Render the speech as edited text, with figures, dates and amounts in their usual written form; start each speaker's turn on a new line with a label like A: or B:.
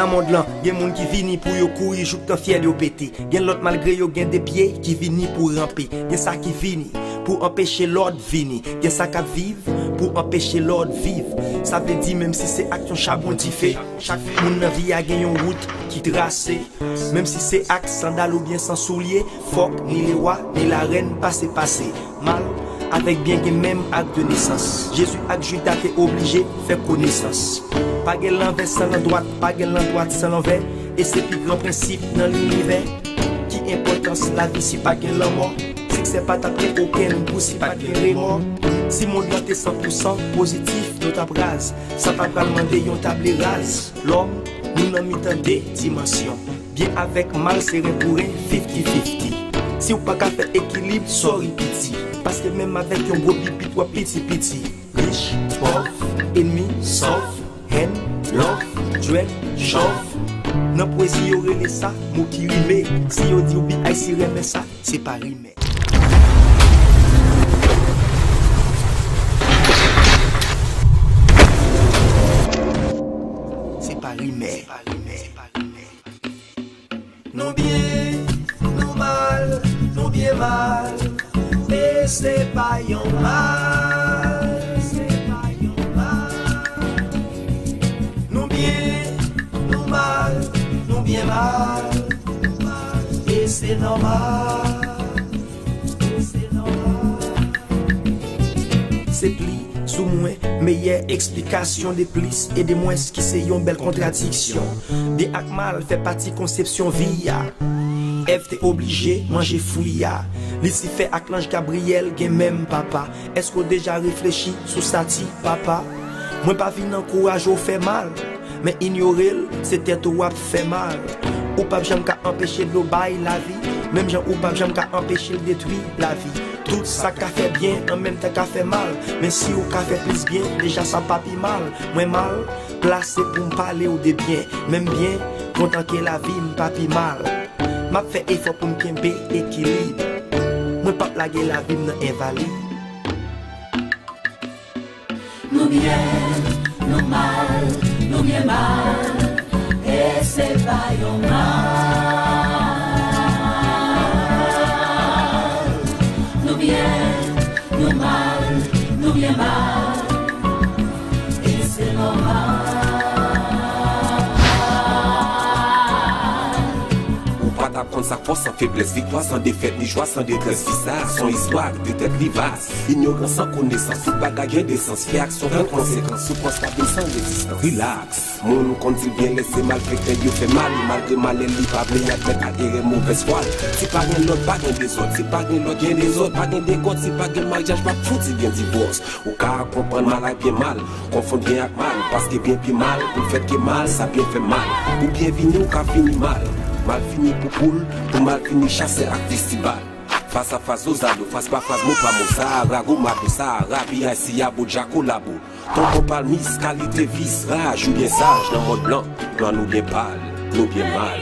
A: Dans monde là, gen moun qui vini pour yo courir jouk tan fiel yo pété. Gen l'autre malgré yo gen des pieds qui vini pour ramper. Gen ça qui vini pour empêcher l'ordre vini. Gen ça qui vive pour empêcher l'ordre vivre. Ça veut dire même si c'est action charbon ti fait. Chaque moun nan vie a gen yon route qui tracé. Même si c'est axe sandal ou bien sans soulier, fuck ni les rois ni la reine passé mal. Avec bien que même acte de naissance. Jésus avec Judas t'es obligé faire connaissance. Pas de l'envers sans la droite, pas de l'endroite sans l'envers. Et c'est plus grand principe dans l'univers. Qui importance la vie si pas de la mort. C'est que c'est pas t'après aucun goût si pas de remords. Si mon là t'es 100% positif, nous t'abrase. Ça pas demander yon table rase. L'homme, nous n'en mitant des dimensions. Bien avec mal, c'est pour 50-50. Si ou pas qu'à faire équilibre, sorry piti. Parce que même avec un gros pipi, toi piti. Riche, pauvre, ennemi, sauf, haine, love, dread, chauve. Dans la poésie, y'aurait les ça, mot qui rime. Si y'au dit ou bi aïe si remet ça, c'est pas rime. C'est pas rime. Non bien, non mal, non bien mal. Mais c'est pas yon mal, non bien, non mal, non bien mal, et c'est normal, c'est pli, sous moins, meilleure explication des plus et des moins qui c'est yon belle contradiction. Des actes mal fait partie conception via. Ève t'es obligé manger fouilla. Lucifer ak l'ange Gabriel gen même papa. Est-ce qu'on déjà réfléchi sous ça ti papa? Moi pas vin en courage ou fait mal. Mais ignorer c'est tête ou fait mal. Ou pas j'aime qu'à empêcher de bail la vie. Même gens ou pas j'aime qu'à empêcher de détruire la vie. Tout ça qu'a fait bien en même temps qu'a fait mal. Mais si ou qu'a fait plus bien, déjà ça pas pi mal. Moi mal, placé pour me parler ou des biens. Même bien, content que la vie m'pas pi mal. M'a fait effort pour m'kembe équilibre. Moi pas plaguer la vie m'nan invalide.
B: Nous bien, nous mal, nous bien mal. Et c'est pas yon mal. Nous bien, nous mal, nous bien mal. Et c'est normal.
C: Prendre sa force sans faiblesse, victoire sans défaite, ni joie sans détresse, ça, son histoire, peut-être vivace. Ignorance sans connaissance, tout bagage d'essence, fait action sans conséquence, souffrance stable sans résistance. Relax, mon compte bien laisser mal fait que Dieu fait mal, malgré mal, il pas blé, y'a fait adhérer mauvaise foi. Si pas rien l'autre, pas rien des autres, si pas rien l'autre, rien des autres, pas rien des côtes, si pas rien mariage, pas foutu, si bien divorce. Ou car comprendre mal avec bien mal, confondre bien avec mal, parce que bien puis mal, pour fait que mal, ça bien fait mal, ou bien vini ou qu'a fini mal. Mal fini pour poule, pour mal fini chasser à festival. Face à face aux ados, face pas face, mon pas mon Sahara, Goumado, Sahara, Bia, Siabo, Jaco, Labo. Ton compal mis, qualité, vice, rage, ou bien sage, dans mode blanc, nous bien pâle, nous bien mal.